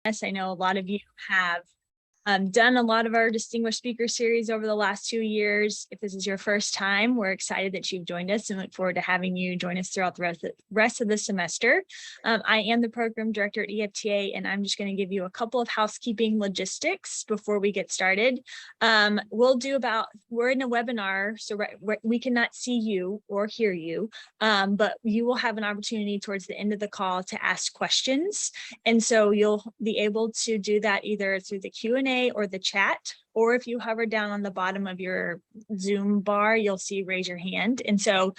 us. I know a lot of you have done a lot of our distinguished speaker series over the last 2 years. If this is your first time, we're excited that you've joined us and look forward to having you join us throughout the rest of the semester. I am the program director at EfTA, and I'm just going to give you a couple of housekeeping logistics before we get started. We're in a webinar, so we cannot see you or hear you, but you will have an opportunity towards the end of the call to ask questions. And so you'll be able to do that either through the Q&A or the chat, or if you hover down on the bottom of your Zoom bar, you'll see raise your hand. And so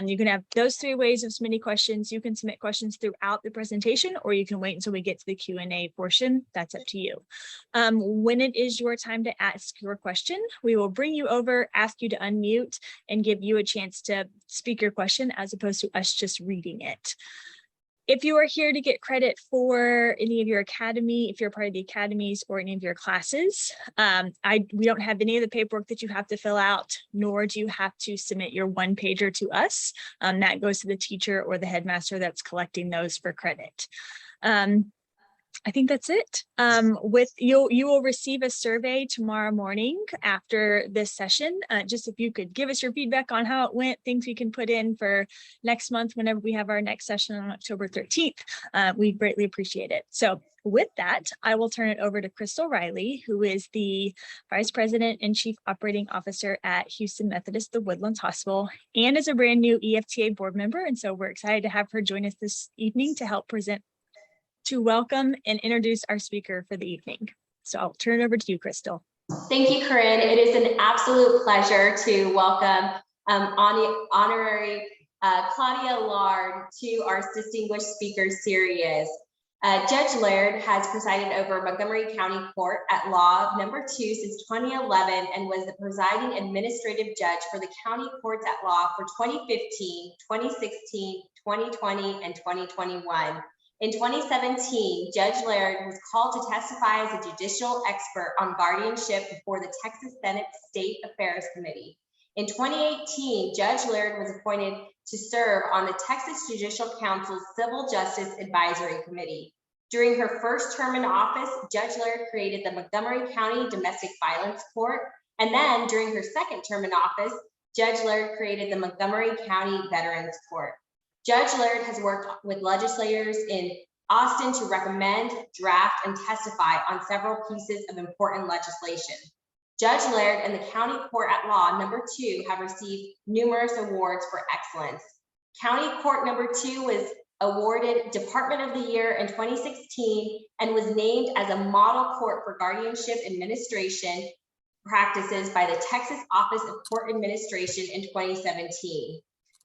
you can have those 3 ways of submitting questions. You can submit questions throughout the presentation, or you can wait until we get to the Q&A portion. That's up to you. When it is your time to ask your question, we will bring you over, ask you to unmute, and give you a chance to speak your question as opposed to us just reading it. If you are here to get credit for any of your academy, if you're part of the academies or any of your classes, we don't have any of the paperwork that you have to fill out, nor do you have to submit your 1-pager to us. That goes to the teacher or the headmaster that's collecting those for credit. I think that's it. You will receive a survey tomorrow morning after this session. Just if you could give us your feedback on how it went, things we can put in for next month whenever we have our next session on October 13th. We greatly appreciate it. So with that, I will turn it over to Crystal Riley, who is the Vice President and Chief Operating Officer at Houston Methodist, the Woodlands Hospital, and is a brand new EfTA board member. And so we're excited to have her join us this evening to help welcome and introduce our speaker for the evening. So I'll turn it over to you, Crystal. Thank you, Corinne. It is an absolute pleasure to welcome honorary Claudia Laird to our Distinguished Speaker Series. Judge Laird has presided over Montgomery County Court at Law No. 2 since 2011 and was the presiding administrative judge for the county courts at law for 2015, 2016, 2020, and 2021. In 2017, Judge Laird was called to testify as a judicial expert on guardianship before the Texas Senate State Affairs Committee. In 2018, Judge Laird was appointed to serve on the Texas Judicial Council's Civil Justice Advisory Committee. During her first term in office, Judge Laird created the Montgomery County Domestic Violence Court, and then during her second term in office, Judge Laird created the Montgomery County Veterans Court. Judge Laird has worked with legislators in Austin to recommend, draft, and testify on several pieces of important legislation. Judge Laird and the County Court at Law No. 2 have received numerous awards for excellence. County Court No. 2 was awarded Department of the Year in 2016 and was named as a model court for guardianship administration practices by the Texas Office of Court Administration in 2017.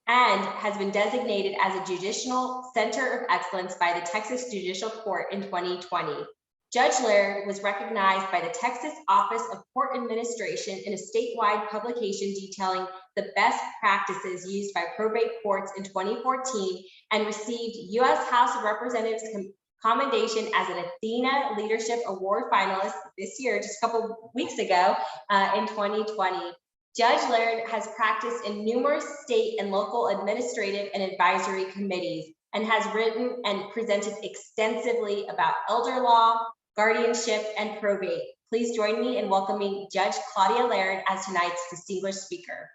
And has been designated as a Judicial Center of Excellence by the Texas Judicial Court in 2020. Judge Laird was recognized by the Texas Office of Court Administration in a statewide publication detailing the best practices used by probate courts in 2014 and received U.S. House of Representatives commendation as an Athena Leadership Award finalist this year, just a couple weeks ago in 2020. Judge Laird has practiced in numerous state and local administrative and advisory committees and has written and presented extensively about elder law, guardianship, and probate. Please join me in welcoming Judge Claudia Laird as tonight's distinguished speaker.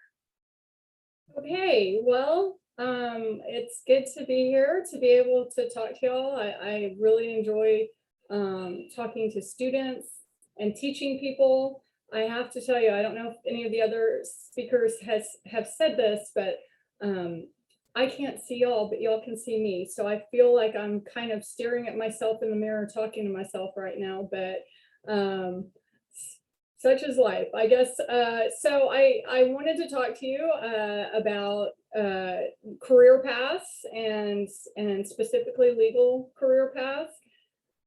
Okay, well, it's good to be here, to be able to talk to y'all. I really enjoy talking to students and teaching people. I have to tell you, I don't know if any of the other speakers have said this, but I can't see y'all, but y'all can see me. So I feel like I'm kind of staring at myself in the mirror, talking to myself right now, but such is life, I guess. So I wanted to talk to you about career paths and specifically legal career paths.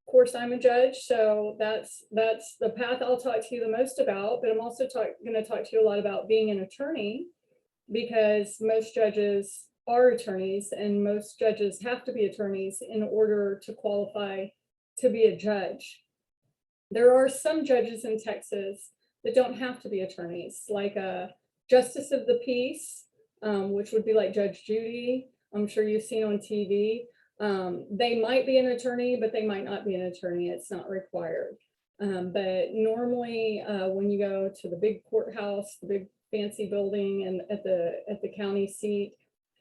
Of course, I'm a judge, so that's the path I'll talk to you the most about, but I'm also going to talk to you a lot about being an attorney, because most judges are attorneys and most judges have to be attorneys in order to qualify to be a judge. There are some judges in Texas that don't have to be attorneys, like a justice of the peace, which would be like Judge Judy. I'm sure you've seen on TV. They might be an attorney, but they might not be an attorney. It's not required. But normally, when you go to the big courthouse, the big fancy building, and at the county seat,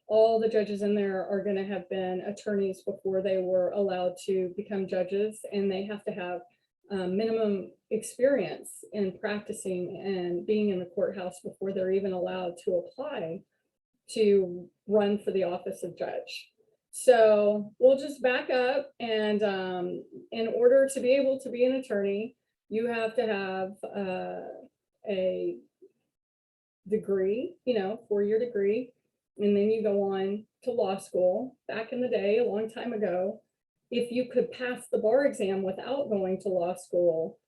all the judges in there are going to have been attorneys before they were allowed to become judges, and they have to have minimum experience in practicing and being in the courthouse before they're even allowed to apply to run for the office of judge. So we'll just back up, and in order to be able to be an attorney, you have to have a degree, 4-year degree, and then you go on to law school. Back in the day, a long time ago, if you could pass the bar exam without going to law school,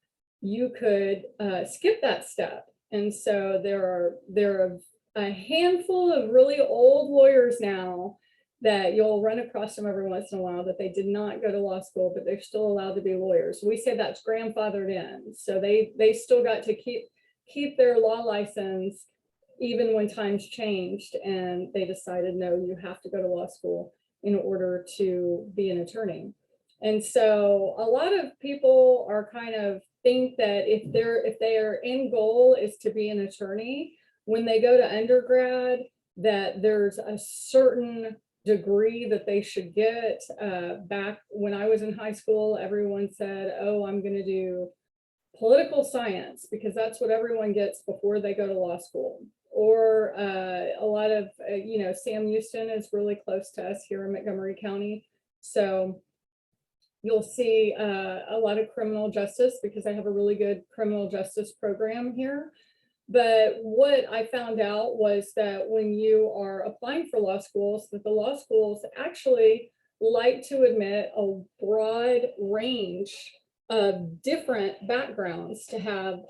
you could skip that step. And so there are a handful of really old lawyers now that you'll run across them every once in a while that they did not go to law school, but they're still allowed to be lawyers. We say that's grandfathered in. So they still got to keep their law license even when times changed and they decided, no, you have to go to law school in order to be an attorney. And so a lot of people are kind of think that if their end goal is to be an attorney, when they go to undergrad, that there's a certain degree that they should get. Back when I was in high school, everyone said, oh, I'm going to do political science because that's what everyone gets before they go to law school. Or a lot of, Sam Houston is really close to us here in Montgomery County. So you'll see a lot of criminal justice because I have a really good criminal justice program here. But what I found out was that when you are applying for law schools, that the law schools actually like to admit a broad range of different backgrounds to have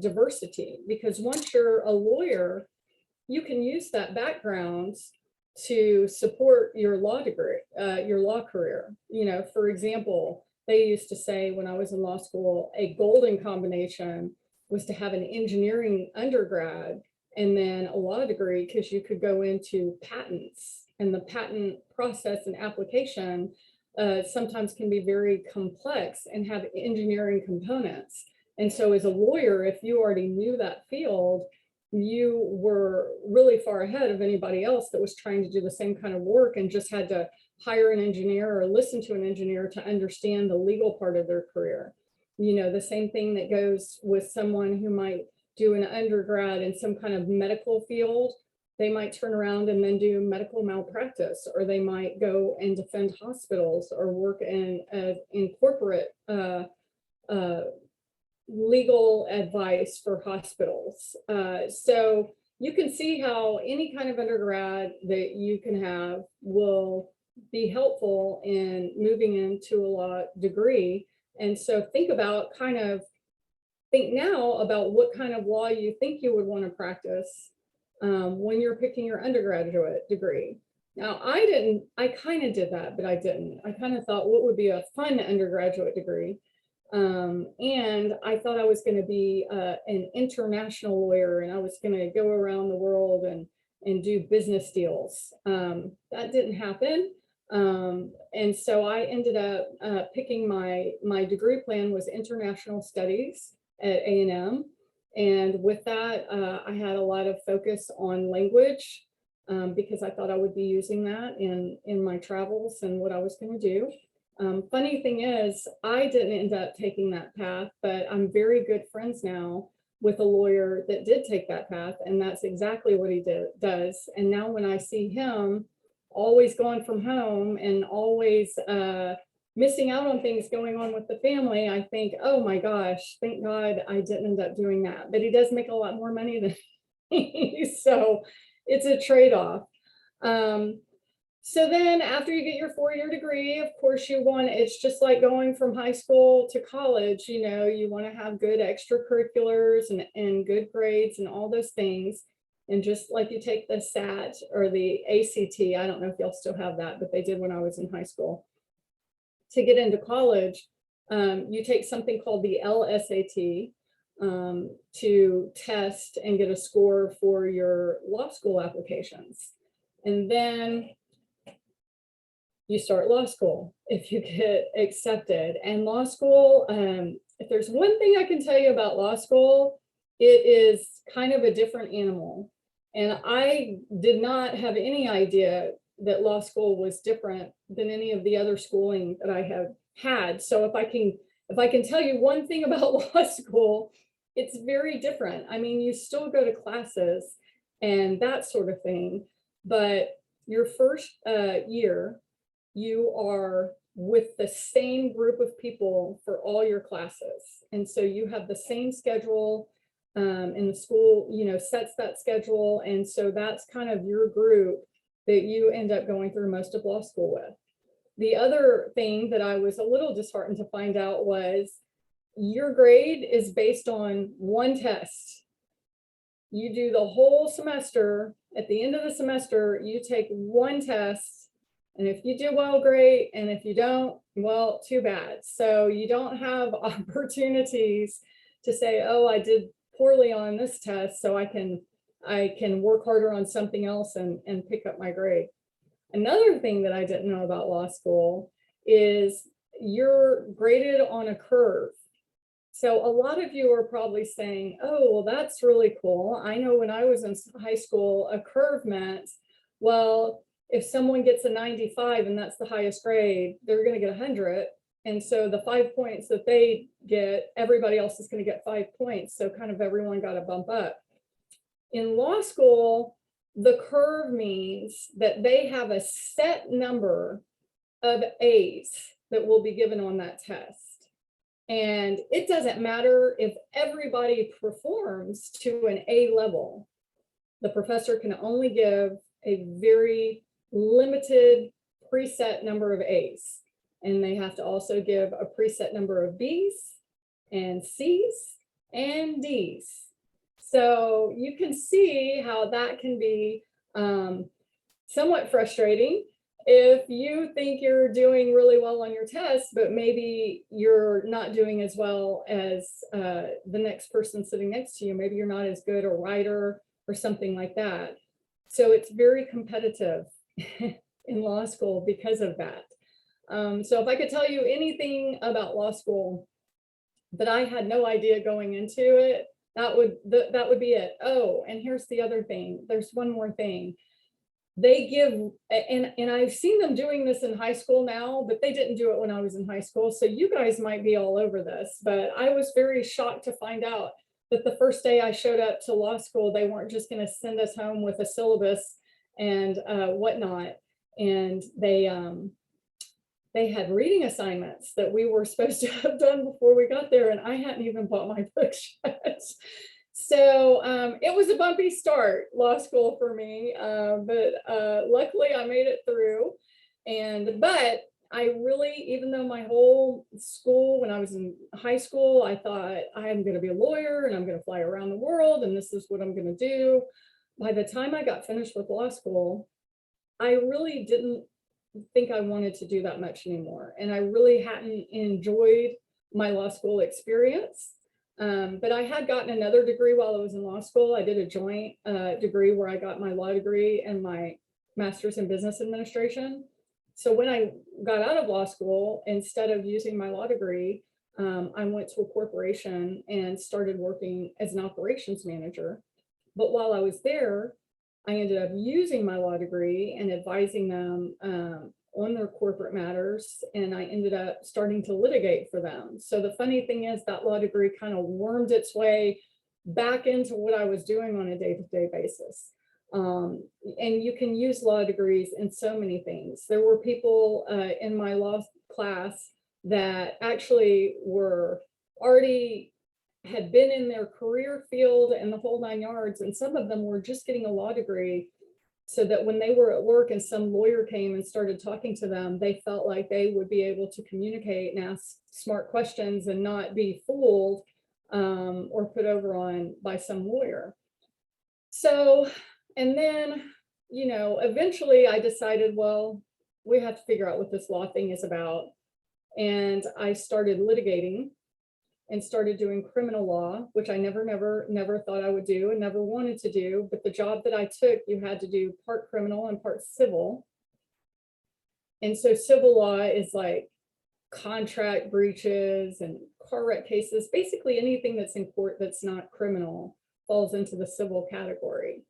diversity, because once you're a lawyer, you can use that background to support your law degree, your law career. For example, they used to say when I was in law school, a golden combination was to have an engineering undergrad and then a law degree, because you could go into patents, and the patent process and application sometimes can be very complex and have engineering components. And so as a lawyer, if you already knew that field, you were really far ahead of anybody else that was trying to do the same kind of work and just had to hire an engineer or listen to an engineer to understand the legal part of their career. The same thing that goes with someone who might do an undergrad in some kind of medical field. They might turn around and then do medical malpractice, or they might go and defend hospitals or work in corporate legal advice for hospitals. So you can see how any kind of undergrad that you can have will be helpful in moving into a law degree. And so think now about what kind of law you think you would want to practice when you're picking your undergraduate degree. Now, I kind of did that, but I didn't. I kind of thought, what would be a fun undergraduate degree? And I thought I was going to be an international lawyer, and I was going to go around the world and do business deals. That didn't happen. And so I ended up picking my degree plan was international studies at A&M. And with that, I had a lot of focus on language because I thought I would be using that in my travels and what I was going to do. Funny thing is, I didn't end up taking that path, but I'm very good friends now with a lawyer that did take that path, and that's exactly what he does. And now when I see him always gone from home and always missing out on things going on with the family, I think, oh my gosh, thank God I didn't end up doing that. But he does make a lot more money than me, so it's a trade-off. So then after you get your 4-year degree, of course it's just like going from high school to college, you want to have good extracurriculars and good grades and all those things. And just like you take the SAT or the ACT, I don't know if y'all still have that, but they did when I was in high school. To get into college, you take something called the LSAT to test and get a score for your law school applications. And then you start law school if you get accepted. And law school, if there's one thing I can tell you about law school, it is kind of a different animal. And I did not have any idea that law school was different than any of the other schooling that I have had. So if I can tell you one thing about law school, it's very different. I mean, you still go to classes and that sort of thing, but your first year, you are with the same group of people for all your classes. And so you have the same schedule, and the school, sets that schedule. And so that's kind of your group that you end up going through most of law school with. The other thing that I was a little disheartened to find out was your grade is based on one test. You do the whole semester. At the end of the semester, you take one test. And if you do well, great. And if you don't, well, too bad. So you don't have opportunities to say, oh, I did poorly on this test, so I can work harder on something else and pick up my grade. Another thing that I didn't know about law school is you're graded on a curve. So a lot of you are probably saying, oh, well, that's really cool. I know when I was in high school, a curve meant, well, if someone gets a 95 and that's the highest grade, they're going to get 100. And so the 5 points that they get, everybody else is going to get 5 points. So kind of everyone got a bump up. In law school, the curve means that they have a set number of A's that will be given on that test. And it doesn't matter if everybody performs to an A level. The professor can only give a very limited preset number of A's. And they have to also give a preset number of B's and C's and D's. So you can see how that can be somewhat frustrating if you think you're doing really well on your test, but maybe you're not doing as well as the next person sitting next to you. Maybe you're not as good a writer or something like that. So it's very competitive in law school because of that. So if I could tell you anything about law school that I had no idea going into it, that would be it. Oh, and here's the other thing. There's one more thing. They give, and I've seen them doing this in high school now, but they didn't do it when I was in high school. So you guys might be all over this, but I was very shocked to find out that the first day I showed up to law school, they weren't just going to send us home with a syllabus and whatnot. And they had reading assignments that we were supposed to have done before we got there, and I hadn't even bought my books yet. So it was a bumpy start, law school for me, but luckily I made it through. But I really, even though my whole school, when I was in high school, I thought I'm going to be a lawyer and I'm going to fly around the world and this is what I'm going to do. By the time I got finished with law school, I really didn't think I wanted to do that much anymore. And I really hadn't enjoyed my law school experience. But I had gotten another degree while I was in law school. I did a joint degree where I got my law degree and my master's in business administration. So when I got out of law school, instead of using my law degree, I went to a corporation and started working as an operations manager. But while I was there, I ended up using my law degree and advising them on their corporate matters, and I ended up starting to litigate for them. So the funny thing is that law degree kind of wormed its way back into what I was doing on a day-to-day basis. And you can use law degrees in so many things. There were people in my law class that actually were already had been in their career field and the whole 9 yards, and some of them were just getting a law degree so that when they were at work and some lawyer came and started talking to them, they felt like they would be able to communicate and ask smart questions and not be fooled or put over on by some lawyer. So, and then, eventually I decided, well, we have to figure out what this law thing is about. And I started litigating and started doing criminal law, which I never thought I would do and never wanted to do. But the job that I took, you had to do part criminal and part civil. And so civil law is like contract breaches and car wreck cases. Basically anything that's in court that's not criminal falls into the civil category.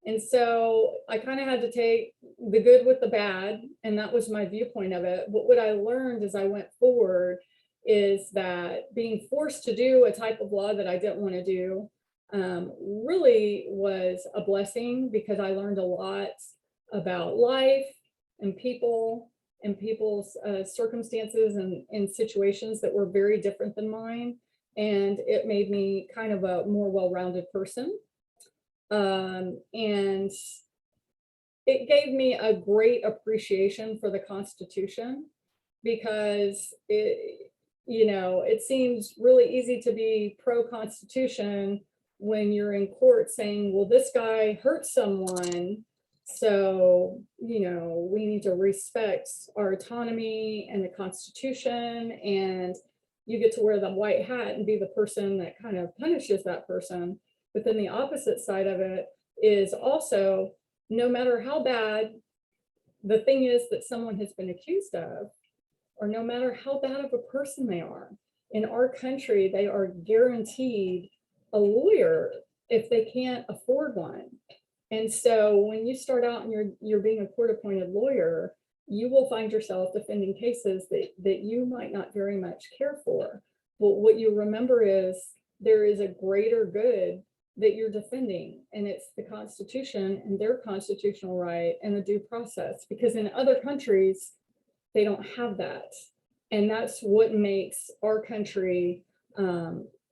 And so I kind of had to take the good with the bad, and that was my viewpoint of it. But what I learned as I went forward is that being forced to do a type of law that I didn't want to do really was a blessing, because I learned a lot about life and people and people's circumstances and situations that were very different than mine. And it made me kind of a more well-rounded person. And it gave me a great appreciation for the Constitution, because it seems really easy to be pro-Constitution when you're in court saying, well, this guy hurt someone, so, we need to respect our autonomy and the Constitution, and you get to wear the white hat and be the person that kind of punishes that person. But then the opposite side of it is also, no matter how bad the thing is that someone has been accused of, or no matter how bad of a person they are, in our country, they are guaranteed a lawyer if they can't afford one. And so when you start out and you're being a court-appointed lawyer, you will find yourself defending cases that you might not very much care for. But what you remember is there is a greater good that you're defending, and it's the Constitution and their constitutional right and the due process, because in other countries, they don't have that. And that's what makes our country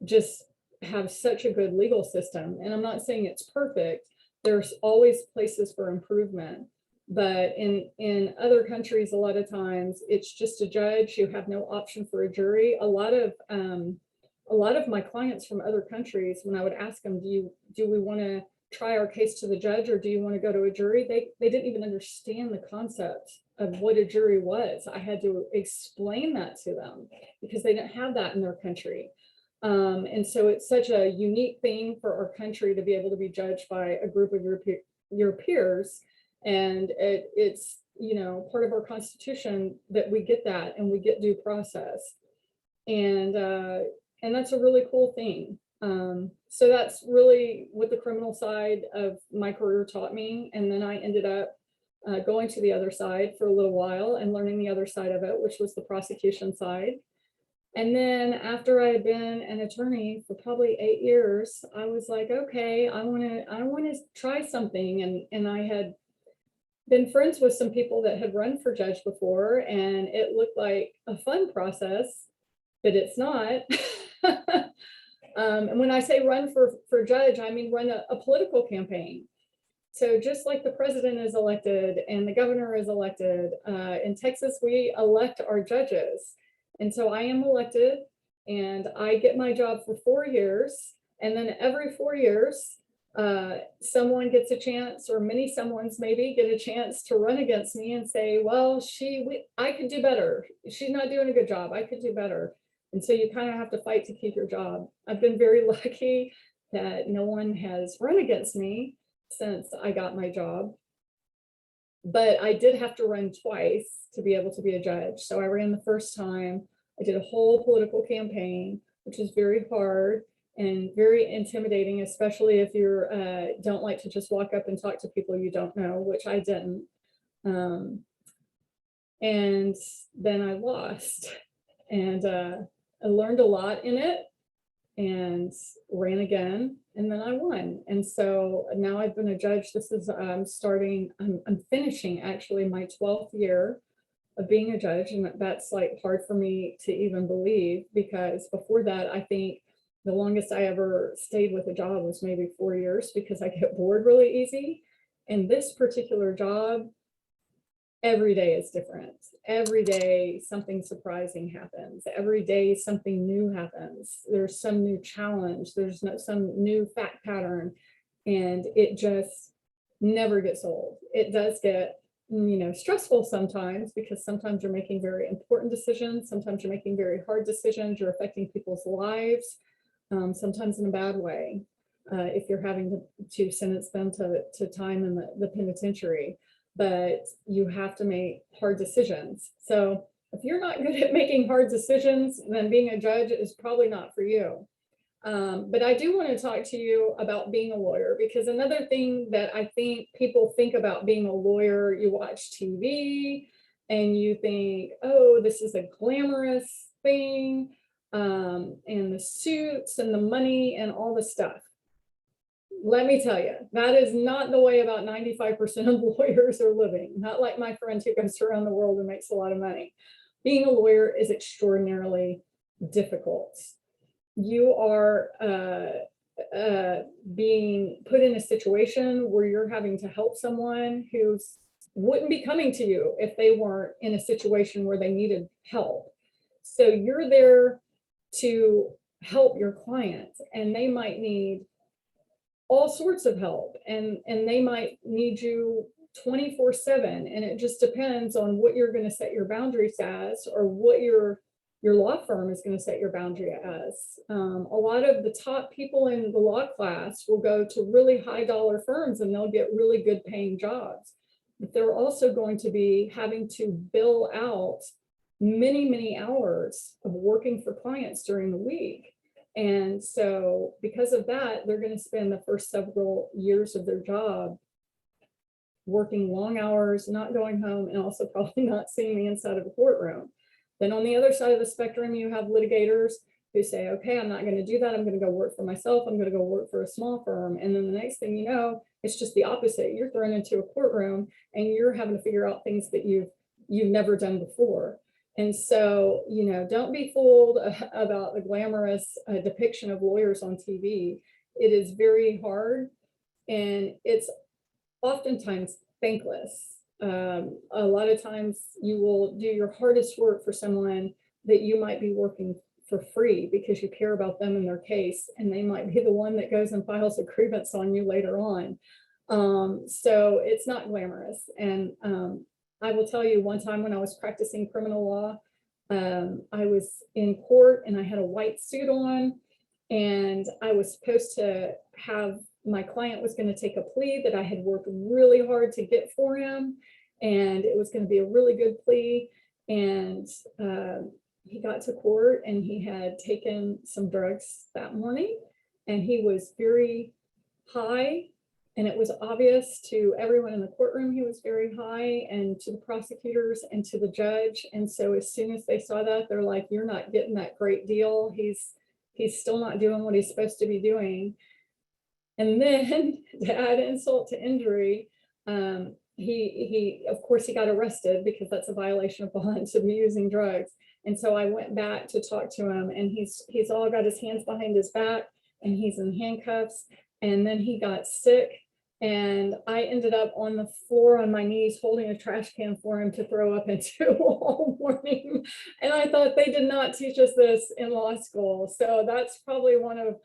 just have such a good legal system. And I'm not saying it's perfect. There's always places for improvement. But in other countries, a lot of times it's just a judge. You have no option for a jury. A lot of my clients from other countries, when I would ask them, do we want to try our case to the judge, or do you want to go to a jury? They didn't even understand the concept of what a jury was. I had to explain that to them because they didn't have that in their country. And so it's such a unique thing for our country to be able to be judged by a group of your peers. And it's part of our Constitution that we get that, and we get due process. And that's a really cool thing. So that's really what the criminal side of my career taught me. And then I ended up going to the other side for a little while and learning the other side of it, which was the prosecution side. And then after I had been an attorney for probably 8 years, I was like, okay, I want to try something. And I had been friends with some people that had run for judge before, and it looked like a fun process, but it's not. And when I say run for judge, I mean run a political campaign. So just like the president is elected and the governor is elected, in Texas, we elect our judges. And so I am elected, and I get my job for 4 years. And then every 4 years, someone gets a chance, or many someones maybe get a chance to run against me and say, well, I could do better. She's not doing a good job. I could do better. And so you kind of have to fight to keep your job. I've been very lucky that no one has run against me since I got my job. But I did have to run twice to be able to be a judge. So I ran the first time. I did a whole political campaign, which is very hard and very intimidating, especially if you don't like to just walk up and talk to people you don't know, which I didn't. And then I lost, and I learned a lot in it and ran again, and then I won. And so now I've been a judge. This is I'm finishing actually my 12th year of being a judge, and that's like hard for me to even believe, because before that, I think the longest I ever stayed with a job was maybe 4 years, because I get bored really easy. And this particular job, every day is different. Every day something surprising happens. Every day something new happens. There's some new challenge. There's some new fact pattern, and it just never gets old. It does get stressful sometimes, because sometimes you're making very important decisions. Sometimes you're making very hard decisions. You're affecting people's lives, sometimes in a bad way, if you're having to sentence them to time in the penitentiary. but you have to make hard decisions. So if you're not good at making hard decisions, then being a judge is probably not for you. But I do want to talk to you about being a lawyer, because another thing that I think people think about being a lawyer, you watch TV and you think, oh, this is a glamorous thing, and the suits and the money and all the stuff. Let me tell you, that is not the way about 95% of lawyers are living. Not like my friend who goes around the world and makes a lot of money. Being a lawyer is extraordinarily difficult. You are being put in a situation where you're having to help someone who wouldn't be coming to you if they weren't in a situation where they needed help. So you're there to help your client, and they might need all sorts of help, and they might need you 24/7, and it just depends on what you're going to set your boundaries as, or what your law firm is going to set your boundary as. A lot of the top people in the law class will go to really high dollar firms and they'll get really good paying jobs, but they're also going to be having to bill out many hours of working for clients during the week. And so because of that, they're going to spend the first several years of their job working long hours, not going home, and also probably not seeing the inside of a courtroom. Then on the other side of the spectrum, you have litigators who say, okay, I'm not going to do that. I'm going to go work for myself. I'm going to go work for a small firm. And then the next thing you know, it's just the opposite. You're thrown into a courtroom and you're having to figure out things that you've never done before. And so, don't be fooled about the glamorous depiction of lawyers on TV. It is very hard, and it's oftentimes thankless. A lot of times you will do your hardest work for someone that you might be working for free because you care about them and their case, and they might be the one that goes and files a grievance on you later on. So it's not glamorous. And I will tell you, one time when I was practicing criminal law, I was in court and I had a white suit on, and I was supposed to have, my client was going to take a plea that I had worked really hard to get for him, and it was going to be a really good plea. And he got to court and he had taken some drugs that morning, and he was very high. And it was obvious to everyone in the courtroom he was very high, and to the prosecutors and to the judge. And so as soon as they saw that, they're like, you're not getting that great deal. He's still not doing what he's supposed to be doing. And then to add insult to injury, he of course he got arrested because that's a violation of bond to be using drugs. And so I went back to talk to him, and he's all got his hands behind his back and he's in handcuffs. And then he got sick, and I ended up on the floor on my knees holding a trash can for him to throw up into all morning. And I thought, they did not teach us this in law school. So that's probably one of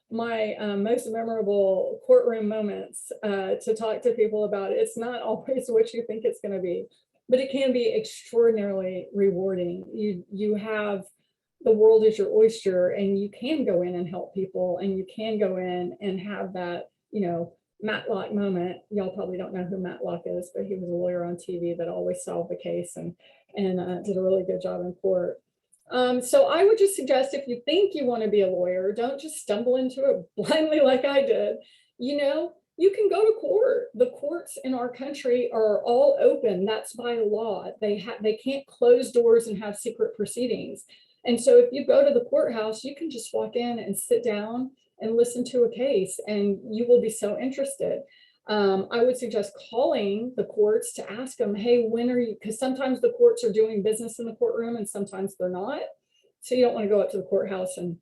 my most memorable courtroom moments to talk to people about. It's not always what you think it's going to be, but it can be extraordinarily rewarding. You have, the world is your oyster, and you can go in and help people, and you can go in and have that, Matlock moment. Y'all probably don't know who Matlock is, but he was a lawyer on TV that always solved the case and did a really good job in court. So I would just suggest, if you think you want to be a lawyer, don't just stumble into it blindly like I did. You can go to court. The courts in our country are all open. That's by law. They can't close doors and have secret proceedings. And so if you go to the courthouse, you can just walk in and sit down and listen to a case, and you will be so interested. I would suggest calling the courts to ask them, hey, when are you, because sometimes the courts are doing business in the courtroom and sometimes they're not. So you don't want to go up to the courthouse and,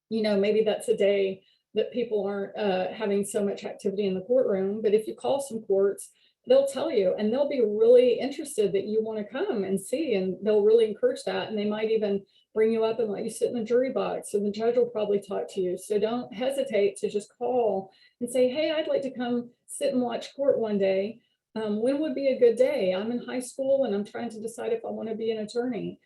maybe that's a day that people aren't having so much activity in the courtroom. But if you call some courts, they'll tell you, and they'll be really interested that you want to come and see, and they'll really encourage that. And they might even bring you up and let you sit in the jury box, and the judge will probably talk to you. So don't hesitate to just call and say, hey, I'd like to come sit and watch court one day. When would be a good day? I'm in high school and I'm trying to decide if I want to be an attorney.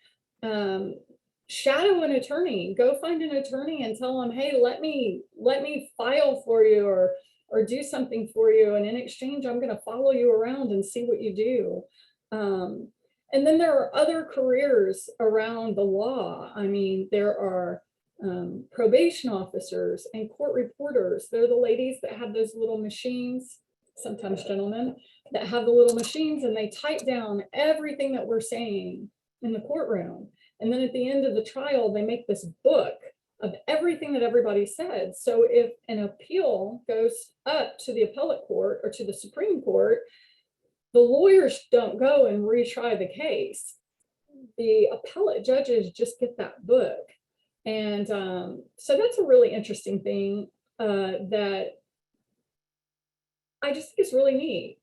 Shadow an attorney. Go find an attorney and tell them, hey, let me file for you, or or do something for you, and in exchange, I'm going to follow you around and see what you do. And then there are other careers around the law. I mean, there are probation officers and court reporters. They're the ladies that have those little machines, sometimes gentlemen, that have the little machines, and they type down everything that we're saying in the courtroom. And then at the end of the trial, they make this book of everything that everybody said. So if an appeal goes up to the appellate court or to the Supreme Court, the lawyers don't go and retry the case. The appellate judges just get that book. And so that's a really interesting thing that I just think is really neat.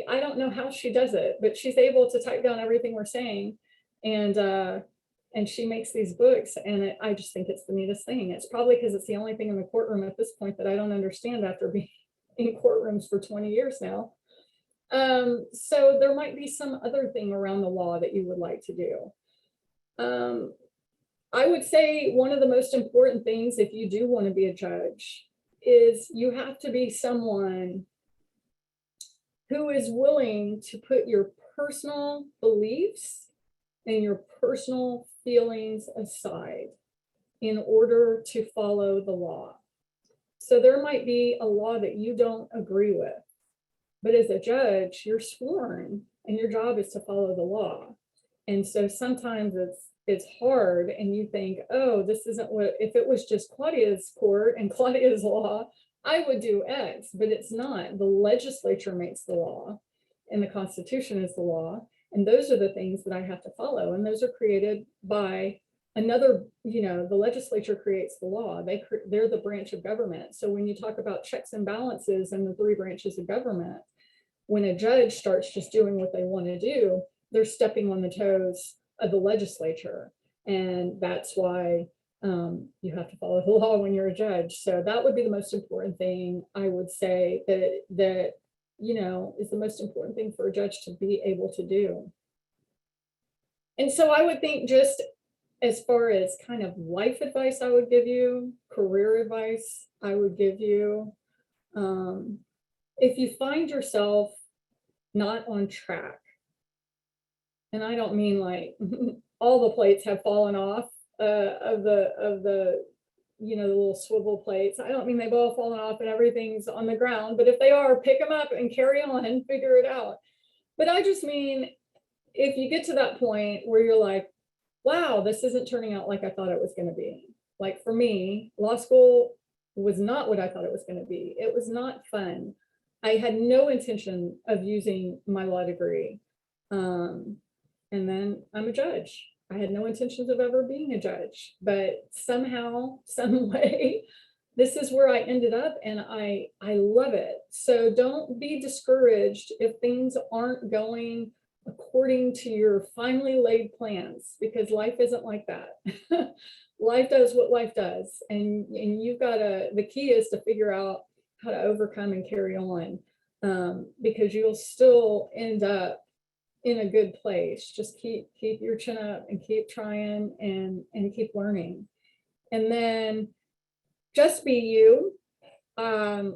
I don't know how she does it, but she's able to type down everything we're saying, and she makes these books, and I just think it's the neatest thing. It's probably because it's the only thing in the courtroom at this point that I don't understand after being in courtrooms for 20 years now. So there might be some other thing around the law that you would like to do. I would say one of the most important things, if you do want to be a judge, is you have to be someone who is willing to put your personal beliefs and your personal feelings aside in order to follow the law. So there might be a law that you don't agree with, but as a judge, you're sworn and your job is to follow the law. And so sometimes it's hard, and you think, oh, this isn't what, if it was just Claudia's court and Claudia's law, I would do X, but it's not. The legislature makes the law, and the Constitution is the law. And those are the things that I have to follow. And those are created by another, the legislature creates the law. They're the branch of government. So when you talk about checks and balances and the three branches of government, when a judge starts just doing what they want to do, they're stepping on the toes of the legislature. And that's why you have to follow the law when you're a judge. So that would be the most important thing, I would say, that is the most important thing for a judge to be able to do. And so I would think, just as far as kind of life advice I would give you, career advice I would give you, if you find yourself not on track, and I don't mean like all the plates have fallen off of the little swivel plates. I don't mean they've all fallen off and everything's on the ground, but if they are, pick them up and carry on and figure it out. But I just mean, if you get to that point where you're like, wow, this isn't turning out like I thought it was going to be. Like for me, law school was not what I thought it was going to be. It was not fun. I had no intention of using my law degree. And then I'm a judge. I had no intentions of ever being a judge, but somehow, some way, this is where I ended up, and I love it. So don't be discouraged if things aren't going according to your finely laid plans, because life isn't like that. Life does what life does, and you've got the key is to figure out how to overcome and carry on, because you'll still end up in a good place. Just keep your chin up and keep trying and keep learning. And then just be you. And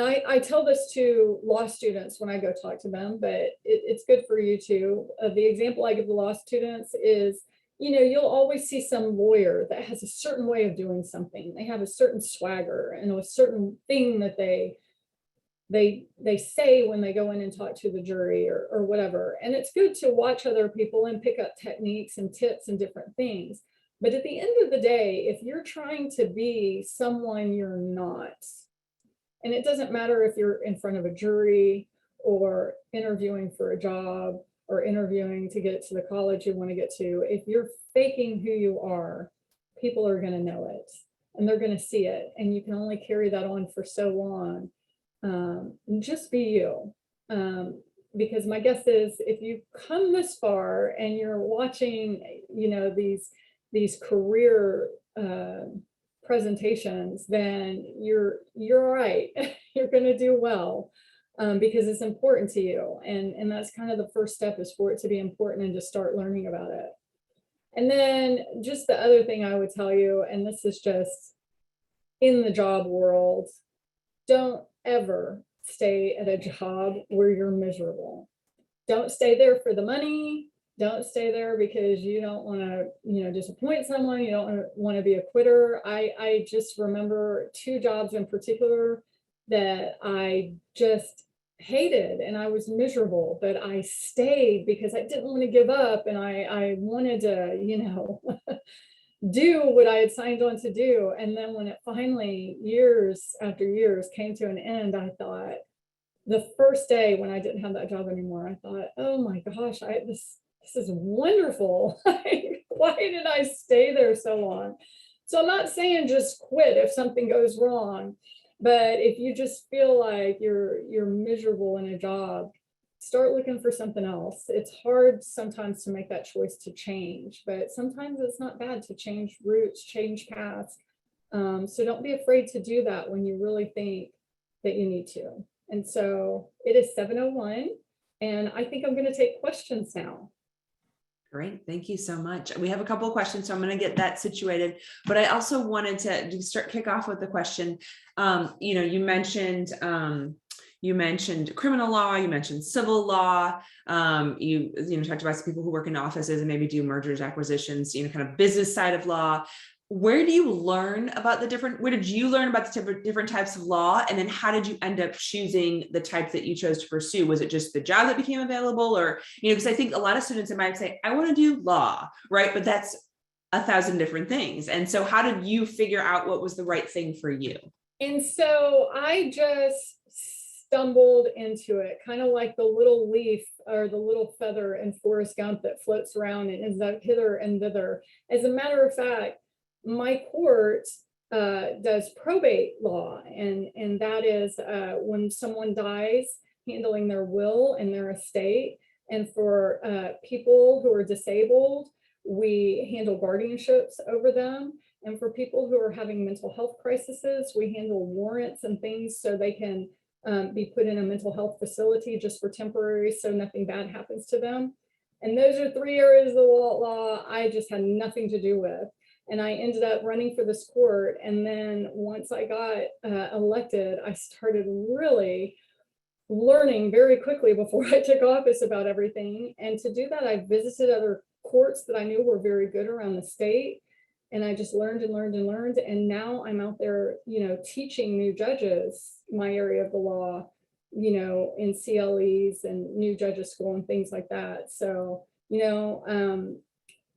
I tell this to law students when I go talk to them, but it's good for you too. The example I give the law students is, you'll always see some lawyer that has a certain way of doing something. They have a certain swagger and a certain thing that they say when they go in and talk to the jury or whatever. And it's good to watch other people and pick up techniques and tips and different things. But at the end of the day, if you're trying to be someone you're not, and it doesn't matter if you're in front of a jury or interviewing for a job or interviewing to get to the college you want to get to, if you're faking who you are, people are going to know it and they're going to see it. And you can only carry that on for so long. Just be you. Because my guess is if you come this far and you're watching, these career presentations, then you're all right. You're going to do well, because it's important to you. And that's kind of the first step, is for it to be important and to start learning about it. And then just the other thing I would tell you, and this is just in the job world, don't ever stay at a job where you're miserable. Don't stay there for the money. Don't stay there because you don't want to, disappoint someone. You don't want to be a quitter. I just remember 2 jobs in particular that I just hated and I was miserable, but I stayed because I didn't want to give up and I wanted to, do what I had signed on to do. And then when it finally, years after years, came to an end, I thought, the first day when I didn't have that job anymore, I thought, oh my gosh, this is wonderful. Why did I stay there so long? So I'm not saying just quit if something goes wrong, but if you just feel like you're miserable in a job, start looking for something else. It's hard sometimes to make that choice to change, but sometimes it's not bad to change routes, change paths. So don't be afraid to do that when you really think that you need to. And so it is 7:01, and I think I'm going to take questions now. Great, thank you so much. We have a couple of questions, so I'm going to get that situated. But I also wanted to kick off with the question. You mentioned criminal law, you mentioned civil law, you talked about some people who work in offices and maybe do mergers, acquisitions, kind of business side of law. Where did you learn about the different types of law? And then how did you end up choosing the type that you chose to pursue? Was it just the job that became available, or, because I think a lot of students might say, I want to do law, right? But that's 1,000 different things. And so how did you figure out what was the right thing for you? And so I just stumbled into it, kind of like the little leaf or the little feather in Forrest Gump that floats around and ends up hither and thither. As a matter of fact, my court does probate law, and that is when someone dies, handling their will and their estate. And for people who are disabled, we handle guardianships over them. And for people who are having mental health crises, we handle warrants and things so they can be put in a mental health facility just for temporary, so nothing bad happens to them. And those are 3 areas of the law I just had nothing to do with. And I ended up running for this court. And then once I got elected, I started really learning very quickly before I took office about everything. And to do that, I visited other courts that I knew were very good around the state. And I just learned and learned and learned. And now I'm out there, teaching new judges my area of the law, in CLEs and new judges school and things like that. So,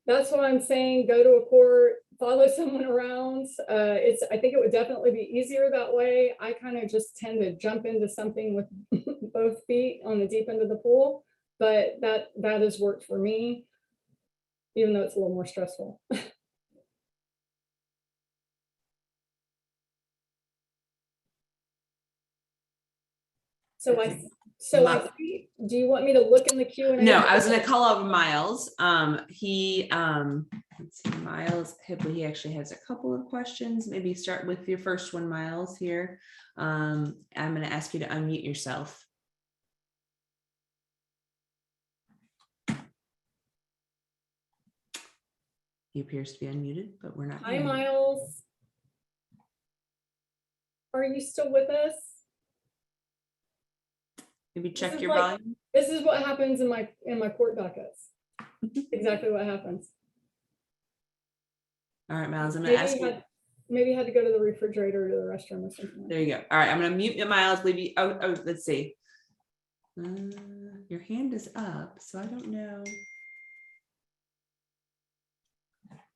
that's what I'm saying. Go to a court, follow someone around. I think it would definitely be easier that way. I kind of just tend to jump into something with both feet on the deep end of the pool, but that has worked for me, even though it's a little more stressful. So do you want me to look in the Q&A? No, I was going to call out Miles. Let's see, Miles Hipley, he actually has a couple of questions. Maybe start with your first one, Miles, here. I'm going to ask you to unmute yourself. He appears to be unmuted, but we're not. Hi, Miles. Are you still with us? Maybe check your volume. This is what happens in my court dockets. Exactly what happens. All right, Miles, I'm going to ask you. Maybe you had to go to the refrigerator or to the restroom or something. There you go. All right, I'm going to mute you, Miles. Leave you. Oh, let's see. Your hand is up, so I don't know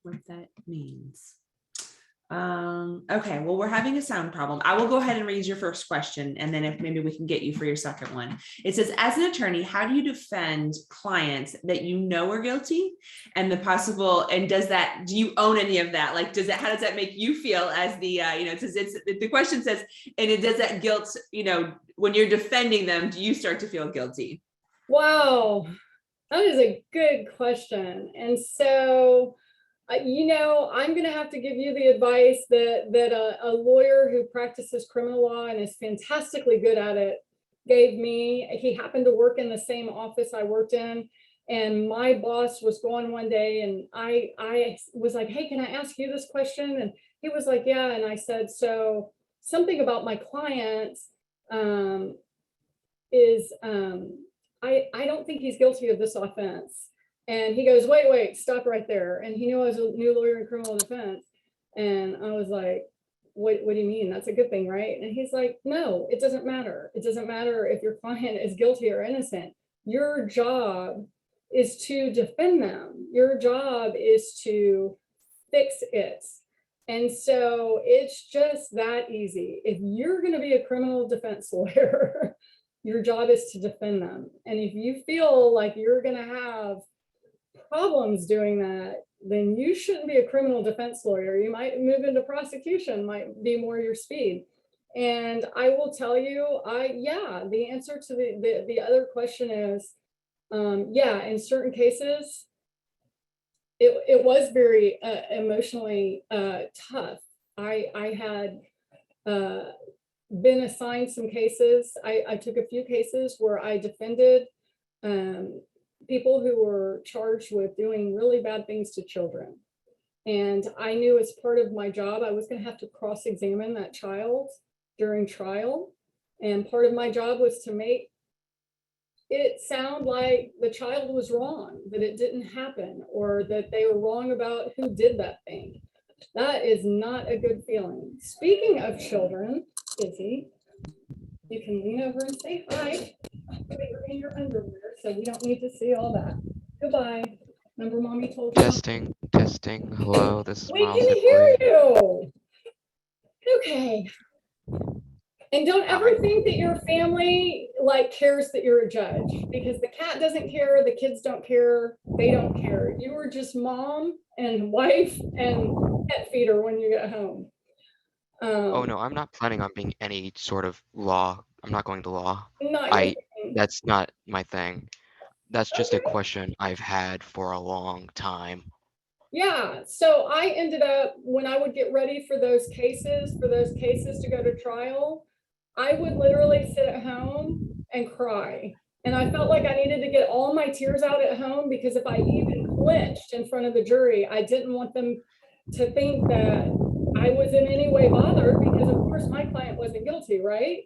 what that means. Okay, well, we're having a sound problem. I will go ahead and read your first question, and then if maybe we can get you for your second one. It says, as an attorney, how do you defend clients that you know are guilty, and do you own any of that? Like, how does that make you feel as the, it says, the question says, and does that guilt, when you're defending them, do you start to feel guilty? Wow, that is a good question. And so, I'm going to have to give you the advice that a lawyer who practices criminal law and is fantastically good at it gave me. He happened to work in the same office I worked in, and my boss was gone one day, and I was like, hey, can I ask you this question? And he was like, yeah. And I said, so something about my clients, is I don't think he's guilty of this offense. And he goes, wait, stop right there. And he knew I was a new lawyer in criminal defense. And I was like, what do you mean? That's a good thing, right? And he's like, no, it doesn't matter. It doesn't matter if your client is guilty or innocent. Your job is to defend them. Your job is to fix it. And so it's just that easy. If you're going to be a criminal defense lawyer, your job is to defend them. And if you feel like you're going to have problems doing that, then you shouldn't be a criminal defense lawyer. You might move into prosecution, might be more your speed. And I will tell you, the answer to the other question is, in certain cases, it was very emotionally tough. I had been assigned some cases. I took a few cases where I defended people who were charged with doing really bad things to children. And I knew as part of my job, I was going to have to cross-examine that child during trial. And part of my job was to make it sound like the child was wrong, that it didn't happen, or that they were wrong about who did that thing. That is not a good feeling. Speaking of children, Izzy, you can lean over and say hi. You're in your underwear, so we don't need to see all that. Goodbye. Remember, mommy told you. Testing. Hello, this is We Miles. can hear you. Okay. And don't ever think that your family cares that you're a judge, because the cat doesn't care, the kids don't care, they don't care. You are just mom and wife and pet feeder when you get home. Oh no, I'm not planning on being any sort of law. I'm not going to law. Not your thing. That's not my thing. That's just a Okay. question I've had for a long time. Yeah, so I ended up, when I would get ready for those cases to go to trial, I would literally sit at home and cry. And I felt like I needed to get all my tears out at home, because if I even flinched in front of the jury, I didn't want them to think that I was in any way bothered, because of course my client wasn't guilty, right?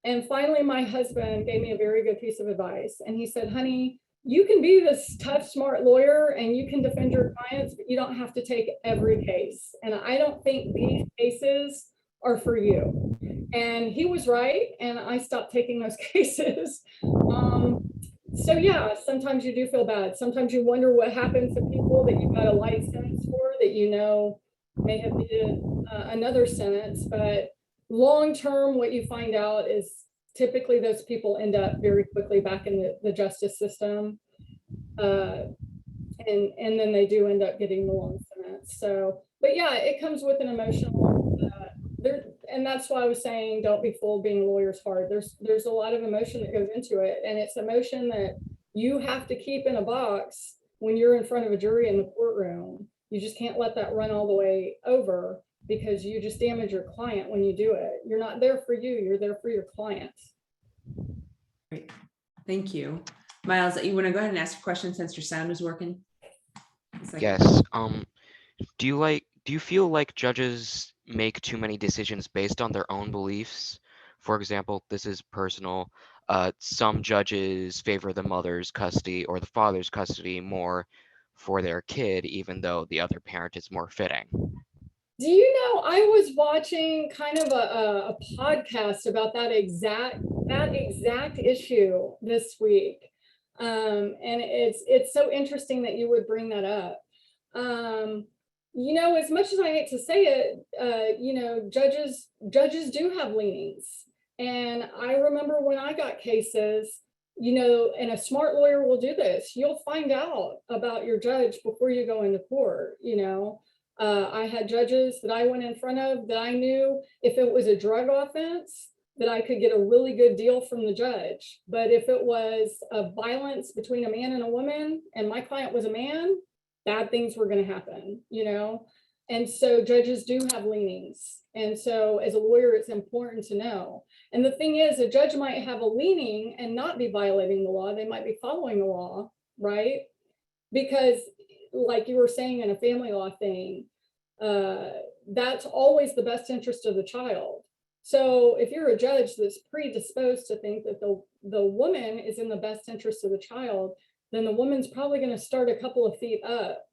And finally, my husband gave me a very good piece of advice. And he said, honey, you can be this tough, smart lawyer and you can defend your clients, but you don't have to take every case. And I don't think these cases are for you. And he was right. And I stopped taking those cases. So yeah, sometimes you do feel bad. Sometimes you wonder what happens to people that you got a light sentence for, that you know may have needed another sentence. But long-term, what you find out is typically those people end up very quickly back in the justice system. And then they do end up getting the long sentence. So, but yeah, it comes with an emotional, and that's why I was saying, don't be fooled, being a lawyer's hard. There's a lot of emotion that goes into it. And it's emotion that you have to keep in a box when you're in front of a jury in the courtroom. You just can't let that run all the way over, because you just damage your client when you do it. You're not there for you, you're there for your client. Great, thank you. Miles, you want to go ahead and ask a question since your sound is working? Yes. Do you feel like judges make too many decisions based on their own beliefs? For example, this is personal. Some judges favor the mother's custody or the father's custody more for their kid, even though the other parent is more fitting. Do you know, I was watching kind of a podcast about that exact issue this week. And it's so interesting that you would bring that up. You know, as much as I hate to say it, you know, judges do have leanings. And I remember when I got cases, you know, and a smart lawyer will do this. You'll find out about your judge before you go into court, you know. I had judges that I went in front of that I knew if it was a drug offense, that I could get a really good deal from the judge. But if it was a violence between a man and a woman, and my client was a man, bad things were going to happen, you know? And so judges do have leanings. And so as a lawyer, it's important to know. And the thing is, a judge might have a leaning and not be violating the law. They might be following the law, right? Because like you were saying in a family law thing, that's always the best interest of the child. So if you're a judge that's predisposed to think that the woman is in the best interest of the child, then the woman's probably going to start a couple of feet up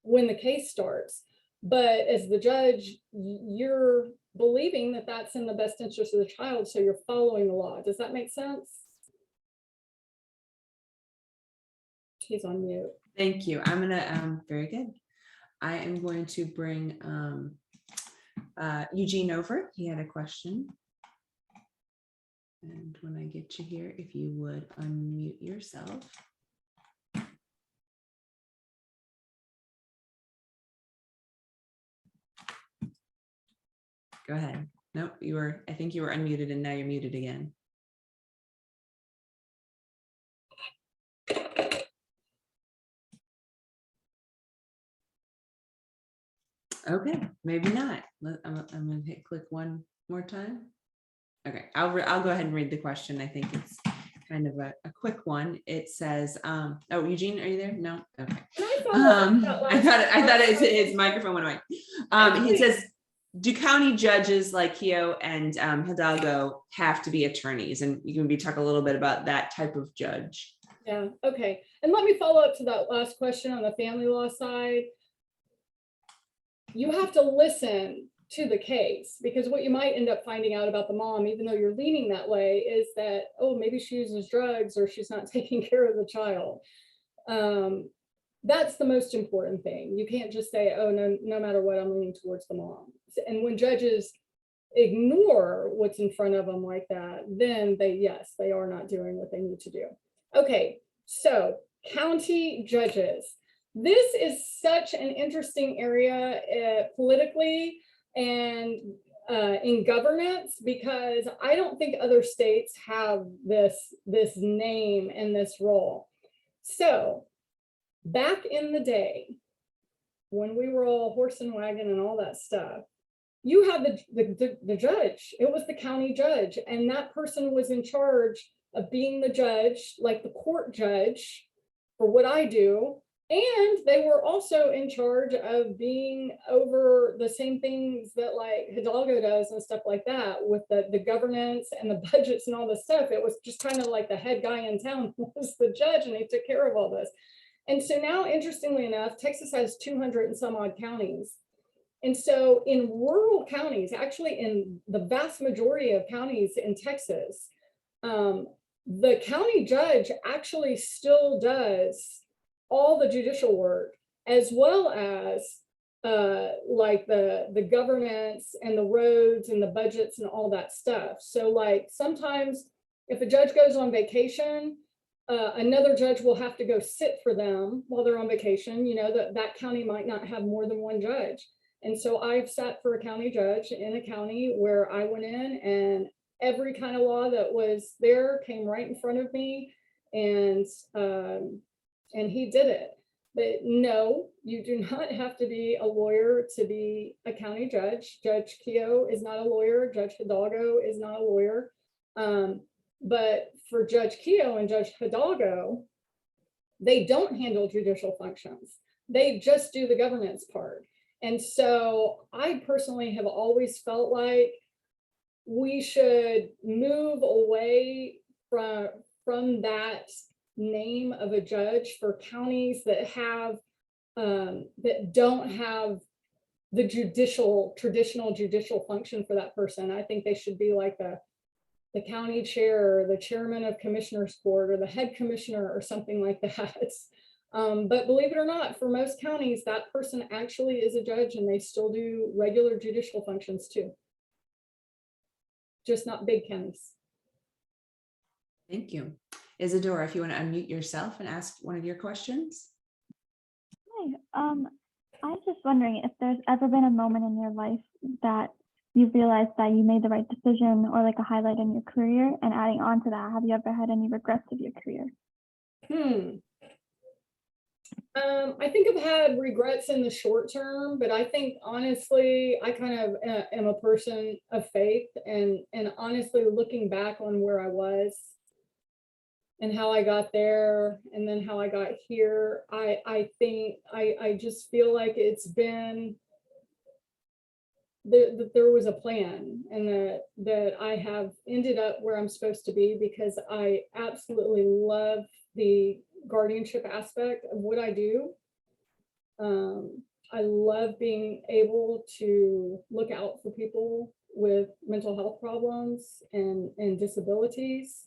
when the case starts. But as the judge, you're believing that that's in the best interest of the child, so you're following the law. Does that make sense? She's on mute. Thank you. I'm gonna, very good. I am going to bring Eugene over. He had a question. And when I get you here, if you would unmute yourself. Go ahead. Nope, I think you were unmuted and now you're muted again. Okay, maybe not. I'm gonna hit click one more time. Okay, I'll go ahead and read the question. I think it's kind of a quick one. It says, oh, Eugene, are you there? No. Okay. I thought his microphone went away. He says, do county judges like Keogh and Hidalgo have to be attorneys? And you can maybe talk a little bit about that type of judge. Yeah. Okay. And let me follow up to that last question on the family law side. You have to listen to the case, because what you might end up finding out about the mom, even though you're leaning that way, is that, oh, maybe she uses drugs or she's not taking care of the child. That's the most important thing. You can't just say, oh, no matter what, I'm leaning towards the mom. And when judges ignore what's in front of them like that, then yes, they are not doing what they need to do. Okay, so county judges. This is such an interesting area politically and in governance, because I don't think other states have this name and this role. So back in the day, when we were all horse and wagon and all that stuff, you had the judge. It was the county judge, and that person was in charge of being the judge, like the court judge for what I do. And they were also in charge of being over the same things that like Hidalgo does and stuff like that, with the governance and the budgets and all this stuff. It was just kind of like the head guy in town was the judge, and he took care of all this. And so now, interestingly enough, Texas has 200 and some odd counties. And so in rural counties, actually in the vast majority of counties in Texas, the county judge actually still does all the judicial work, as well as like the governance and the roads and the budgets and all that stuff. So like sometimes if a judge goes on vacation, another judge will have to go sit for them while they're on vacation. You know, that county might not have more than one judge. And so I've sat for a county judge in a county where I went in and every kind of law that was there came right in front of me, and he did it. But no, you do not have to be a lawyer to be a county judge. Judge Keogh is not a lawyer. Judge Hidalgo is not a lawyer. But for Judge Keogh and Judge Hidalgo, they don't handle judicial functions. They just do the governance part. And so I personally have always felt like we should move away from that name of a judge for counties that have that don't have the traditional judicial function for that person. I think they should be like the county chair, or the chairman of commissioners court, or the head commissioner, or something like that. But believe it or not, for most counties, that person actually is a judge, and they still do regular judicial functions too. Just not big counties. Thank you. Isadora, if you want to unmute yourself and ask one of your questions. Hi, I was just wondering if there's ever been a moment in your life that you realized that you made the right decision, or like a highlight in your career, and adding on to that, have you ever had any regrets of your career? I think I've had regrets in the short term, but I think honestly, I kind of am a person of faith, and honestly, looking back on where I was and how I got there, and then how I got here, I think I just feel like it's been that there was a plan, and that I have ended up where I'm supposed to be, because I absolutely love the guardianship aspect of what I do. I love being able to look out for people with mental health problems and disabilities.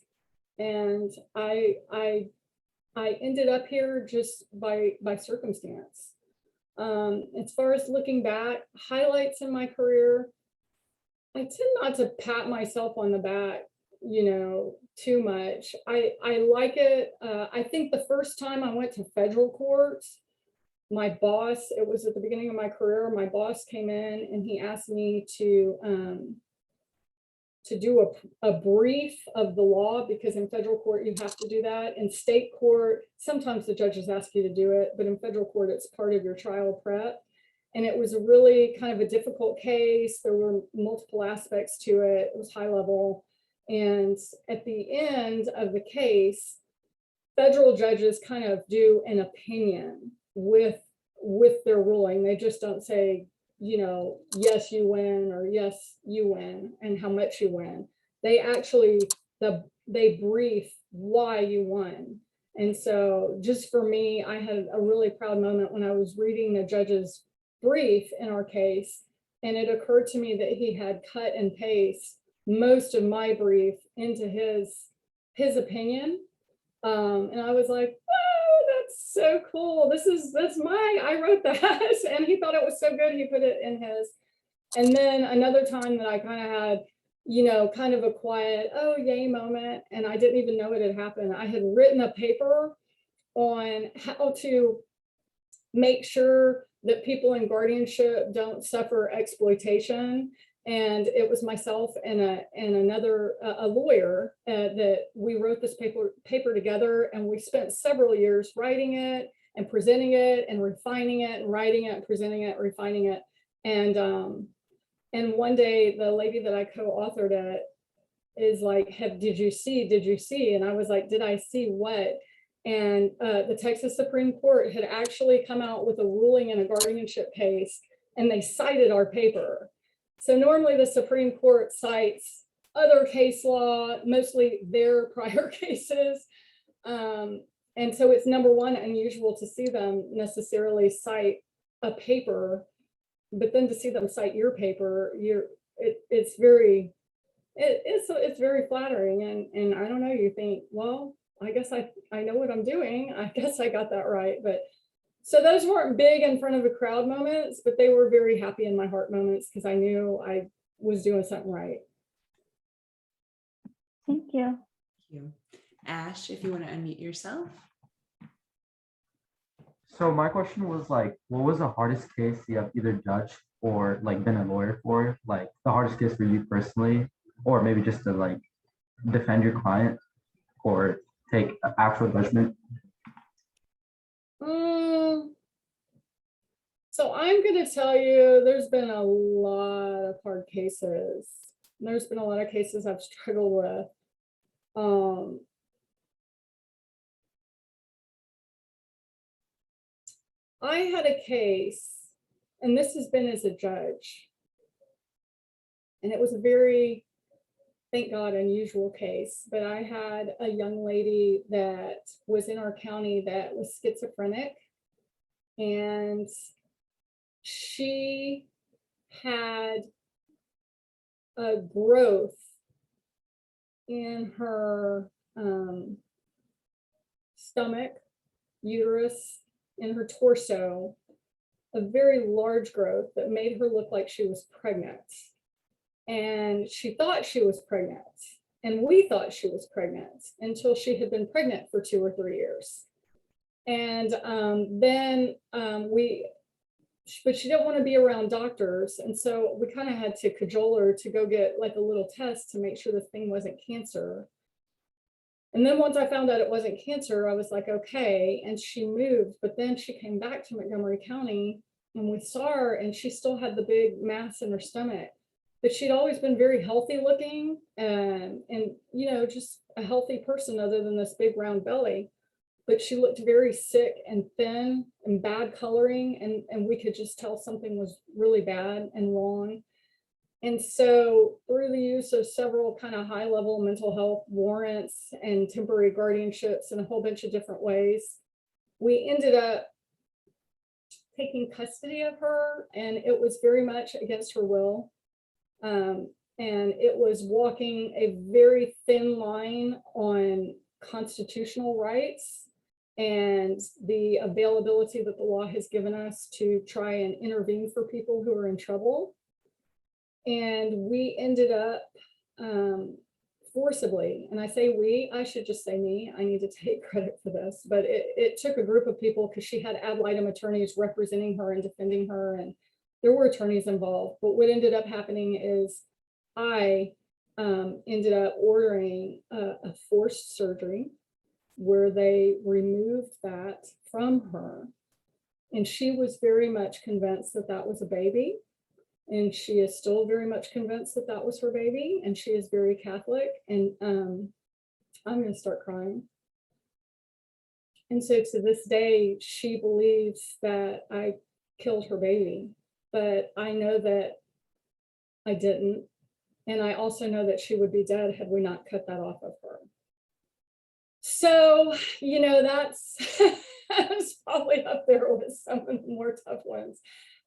And I ended up here just by circumstance. As far as looking back, highlights in my career, I tend not to pat myself on the back, too much. I like it. I think the first time I went to federal court, my boss, it was at the beginning of my career, my boss came in and he asked me to do a brief of the law, because in federal court you have to do that. In state court, sometimes the judges ask you to do it, but in federal court it's part of your trial prep. And it was a really kind of a difficult case. There were multiple aspects to it. It was high level. And at the end of the case, federal judges kind of do an opinion with their ruling. They just don't say, yes, you win, or yes, you win, and how much you win. They actually, they brief why you won. And so just for me, I had a really proud moment when I was reading the judge's brief in our case, and it occurred to me that he had cut and paste most of my brief into his opinion. And I was like, oh, that's so cool. I wrote that. And he thought it was so good, he put it in his. And then another time that I kind of had, kind of a quiet, oh, yay moment. And I didn't even know it had happened. I had written a paper on how to make sure that people in guardianship don't suffer exploitation. And it was myself and another lawyer that we wrote this paper together, and we spent several years writing it and presenting it and refining it and writing it and presenting it, refining it. And one day the lady that I co-authored it is like, did you see? And I was like, did I see what? And the Texas Supreme Court had actually come out with a ruling in a guardianship case, and they cited our paper. So normally the Supreme Court cites other case law, mostly their prior cases. And so it's, number one, unusual to see them necessarily cite a paper, but then to see them cite your paper, it's very flattering. And I don't know, you think, well, I guess I know what I'm doing. I guess I got that right. But so those weren't big in front of a crowd moments, but they were very happy in my heart moments, because I knew I was doing something right. Thank you. Thank you. Ash, if you want to unmute yourself. So my question was like, what was the hardest case you have either judged or like been a lawyer for? Like the hardest case for you personally, or maybe just to like defend your client or take actual judgment? So I'm going to tell you, there's been a lot of hard cases. There's been a lot of cases I've struggled with. I had a case, and this has been as a judge, and it was a very, thank God, unusual case, but I had a young lady that was in our county that was schizophrenic, and she had a growth in her stomach, uterus, in her torso, a very large growth that made her look like she was pregnant. And she thought she was pregnant, and we thought she was pregnant until she had been pregnant for 2 or 3 years. And but she didn't want to be around doctors. And so we kind of had to cajole her to go get like a little test to make sure the thing wasn't cancer. And then once I found out it wasn't cancer, I was like, okay. And she moved, but then she came back to Montgomery County, and we saw her, and she still had the big mass in her stomach, but she'd always been very healthy looking, and just a healthy person other than this big round belly. But she looked very sick and thin and bad coloring, and we could just tell something was really bad and wrong. And so through the use of several kind of high level mental health warrants and temporary guardianships in a whole bunch of different ways, we ended up taking custody of her, and it was very much against her will. And it was walking a very thin line on constitutional rights and the availability that the law has given us to try and intervene for people who are in trouble. And we ended up forcibly, and I say we, I should just say me, I need to take credit for this, but it took a group of people, because she had ad litem attorneys representing her and defending her, and there were attorneys involved. But what ended up happening is I ended up ordering a forced surgery where they removed that from her. And she was very much convinced that that was a baby. And she is still very much convinced that that was her baby. And she is very Catholic. And I'm going to start crying. And so to this day, she believes that I killed her baby. But I know that I didn't. And I also know that she would be dead had we not cut that off of her. So, you know, that's probably up there with some of the more tough ones.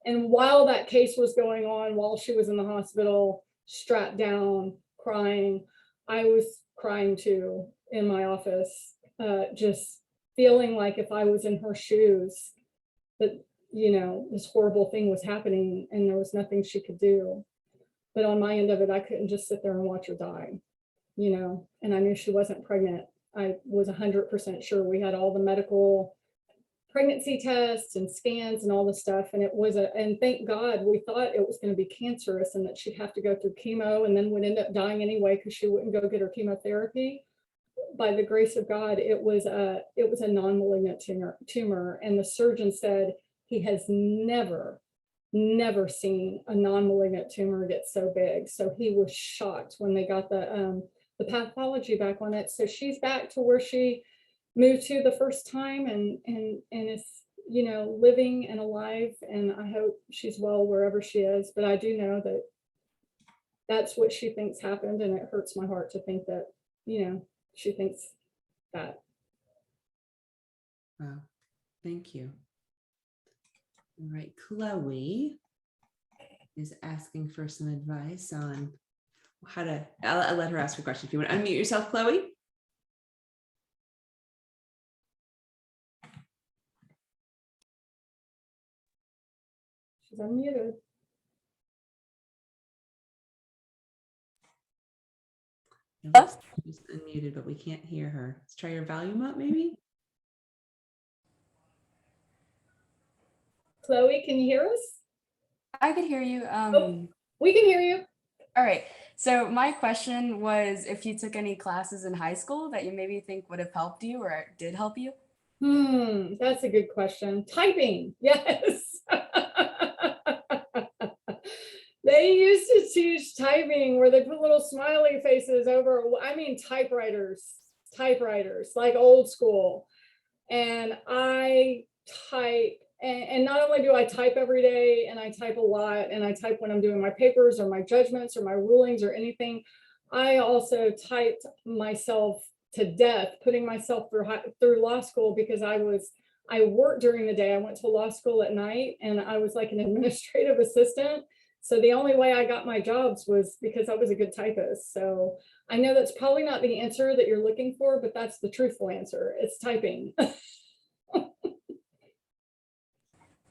And while that case was going on, while she was in the hospital, strapped down, crying, I was crying too in my office, just feeling like if I was in her shoes, that, you know, this horrible thing was happening and there was nothing she could do. But on my end of it, I couldn't just sit there and watch her die, you know, and I knew she wasn't pregnant. I was 100% sure. We had all the medical pregnancy tests and scans and all the stuff. And it was and thank God, we thought it was going to be cancerous and that she'd have to go through chemo and then would end up dying anyway because she wouldn't go get her chemotherapy. By the grace of God, it was a non-malignant tumor. And the surgeon said he has never seen a non-malignant tumor get so big. So he was shocked when they got the pathology back on it. So she's back to where she moved to the first time and is, you know, living and alive. And I hope she's well wherever she is. But I do know that that's what she thinks happened. And it hurts my heart to think that, you know, she thinks that. Wow. Thank you. All right, Chloe is asking for some advice on how to, I'll let her ask her question. If you want to unmute yourself, Chloe. She's unmuted. She's unmuted, but we can't hear her. Let's try your volume up, maybe. Chloe, can you hear us? I could hear you. We can hear you. All right. So my question was if you took any classes in high school that you maybe think would have helped you or did help you? That's a good question. Typing, yes. They used to teach typing where they put little smiley faces over, I mean, typewriters, like old school. And I type, and not only do I type every day, and I type a lot, and I type when I'm doing my papers or my judgments or my rulings or anything, I also typed myself to death, putting myself through law school because I worked during the day. I went to law school at night and I was like an administrative assistant. So the only way I got my jobs was because I was a good typist. So I know that's probably not the answer that you're looking for, but that's the truthful answer. It's typing.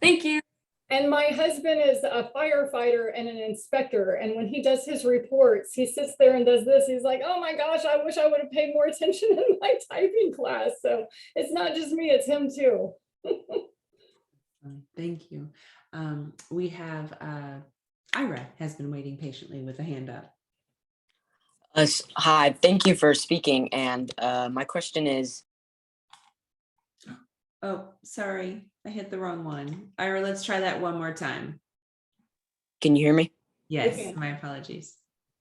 Thank you. And my husband is a firefighter and an inspector. And when he does his reports, he sits there and does this. He's like, oh my gosh, I wish I would have paid more attention in my typing class. So it's not just me, it's him too. Thank you. We have Ira has been waiting patiently with a hand up. Hi, thank you for speaking. And my question is. Oh, sorry, I hit the wrong one. Ira, let's try that one more time. Can you hear me? Yes, my apologies.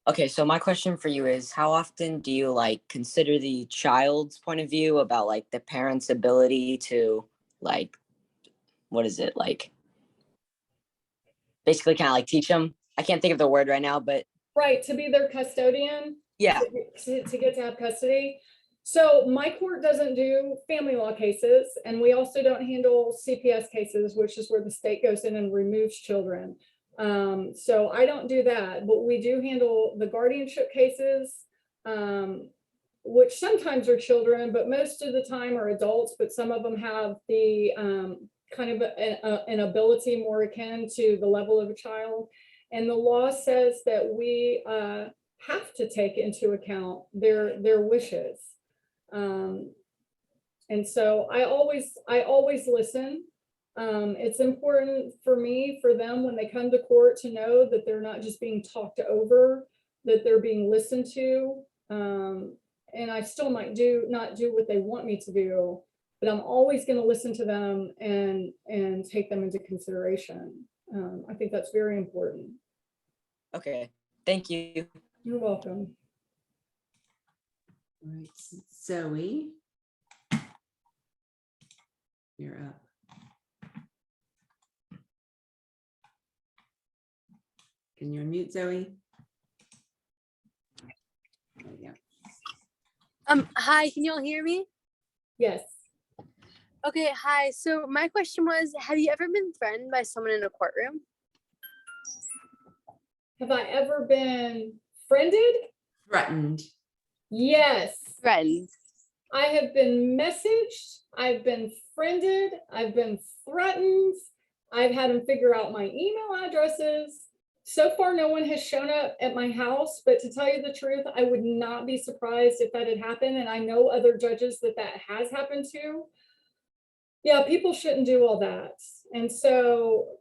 Okay, so my question for you is, how often do you like consider the child's point of view about like the parent's ability to like, what is it like? Basically kind of like teach them I can't think of the word right now, but Right, to be their custodian. yeah. To get to have custody. So my court doesn't do family law cases, and we also don't handle CPS cases, which is where the state goes in and removes children. So I don't do that, but we do handle the guardianship cases, which sometimes are children, but most of the time are adults, but some of them have the kind of an ability more akin to the level of a child. And the law says that we have to take into account their wishes. And so I always listen. It's important for me, for them, when they come to court, to know that they're not just being talked over, that they're being listened to. And I still might not do what they want me to do, but I'm always going to listen to them and take them into consideration. I think that's very important. Okay, thank you. You're welcome. All right, Zoe, you're up. Can you unmute, Zoe? There we go. Hi, can you all hear me? Yes. Okay, hi. So my question was, have you ever been threatened by someone in a courtroom? Have I ever been friended? Threatened. Yes. Threatened. I have been messaged. I've been friended. I've been threatened. I've had them figure out my email addresses. So far, no one has shown up at my house, but to tell you the truth, I would not be surprised if that had happened. And I know other judges that has happened to. Yeah, people shouldn't do all that. And so,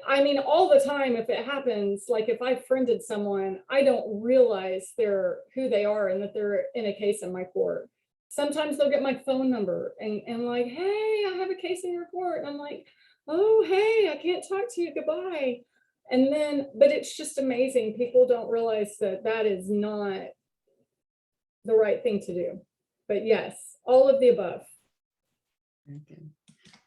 I mean, all the time, if it happens, like if I friended someone, I don't realize who they are and that they're in a case in my court. Sometimes they'll get my phone number and like, hey, I have a case in your court. And I'm like, oh, hey, I can't talk to you, goodbye. And then, but it's just amazing. People don't realize that is not the right thing to do. But yes, all of the above. Very good.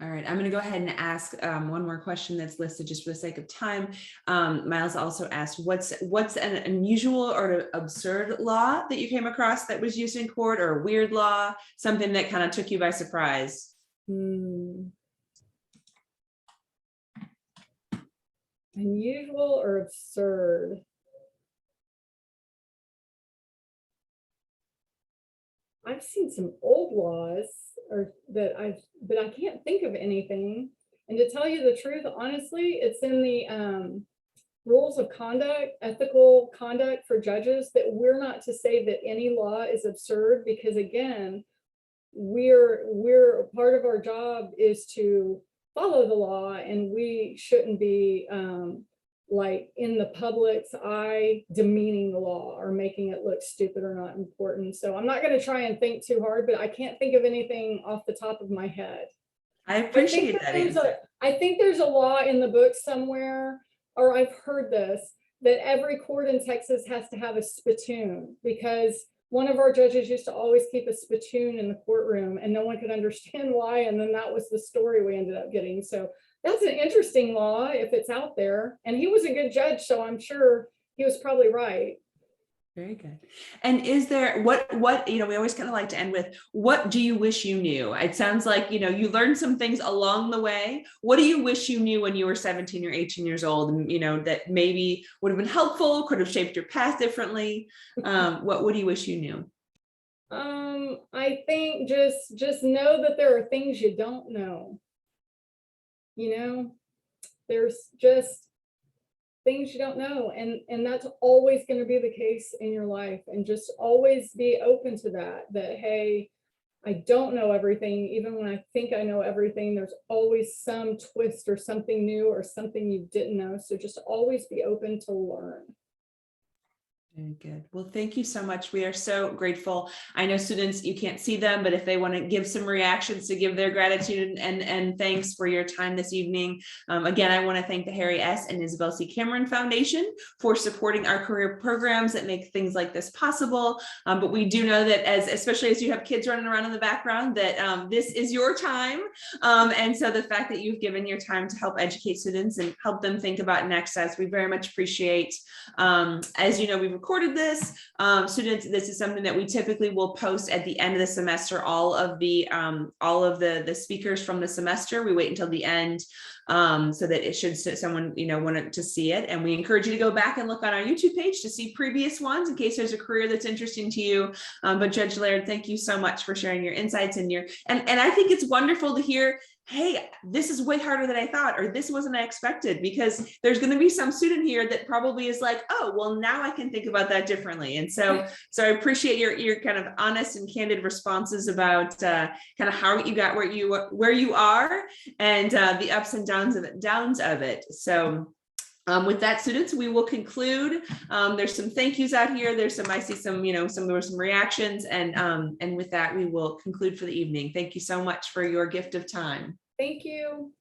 All right, I'm going to go ahead and ask one more question that's listed just for the sake of time. Miles also asked, what's an unusual or an absurd law that you came across that was used in court, or a weird law, something that kind of took you by surprise? Unusual or absurd? I've seen some old laws but I can't think of anything. And to tell you the truth, honestly, it's in the rules of conduct, ethical conduct for judges, that we're not to say that any law is absurd, because again, we're part of our job is to follow the law, and we shouldn't be like in the public's eye demeaning the law or making it look stupid or not important. So I'm not going to try and think too hard, but I can't think of anything off the top of my head. I appreciate that. I think there's a law in the book somewhere, or I've heard this, that every court in Texas has to have a spittoon, because one of our judges used to always keep a spittoon in the courtroom and no one could understand why. And then that was the story we ended up getting. So that's an interesting law if it's out there. And he was a good judge, so I'm sure he was probably right. Very good. And is there, what, we always kind of like to end with, what do you wish you knew? It sounds like, you learned some things along the way. What do you wish you knew when you were 17 or 18 years old, and, that maybe would have been helpful, could have shaped your path differently? What do you wish you knew? I think just know that there are things you don't know. There's just things you don't know, and that's always going to be the case in your life. And just always be open to that hey, I don't know everything. Even when I think I know everything, there's always some twist or something new or something you didn't know. So just always be open to learn. Very good. Well, thank you so much. We are so grateful. I know students, you can't see them, but if they want to give some reactions to give their gratitude and thanks for your time this evening. Again, I want to thank the Harry S. and Isabel C. Cameron Foundation for supporting our career programs that make things like this possible. But we do know that especially as you have kids running around in the background, that this is your time. And so the fact that you've given your time to help educate students and help them think about next steps, we very much appreciate. As you know, we've recorded this. Students, this is something that we typically will post at the end of the semester, all of the speakers from the semester. We wait until the end so that it should someone wanted to see it. And we encourage you to go back and look on our YouTube page to see previous ones in case there's a career that's interesting to you. But Judge Laird, thank you so much for sharing your insights and I think it's wonderful to hear, hey, this is way harder than I thought, or this wasn't I expected, because there's going to be some student here that probably is like, oh, well, now I can think about that differently. And so I appreciate your kind of honest and candid responses about kind of how you got where you are and the ups and downs of it. So with that, students, we will conclude. There's some thank yous out here. I see some, there were some reactions, and with that, we will conclude for the evening. Thank you so much for your gift of time. Thank you.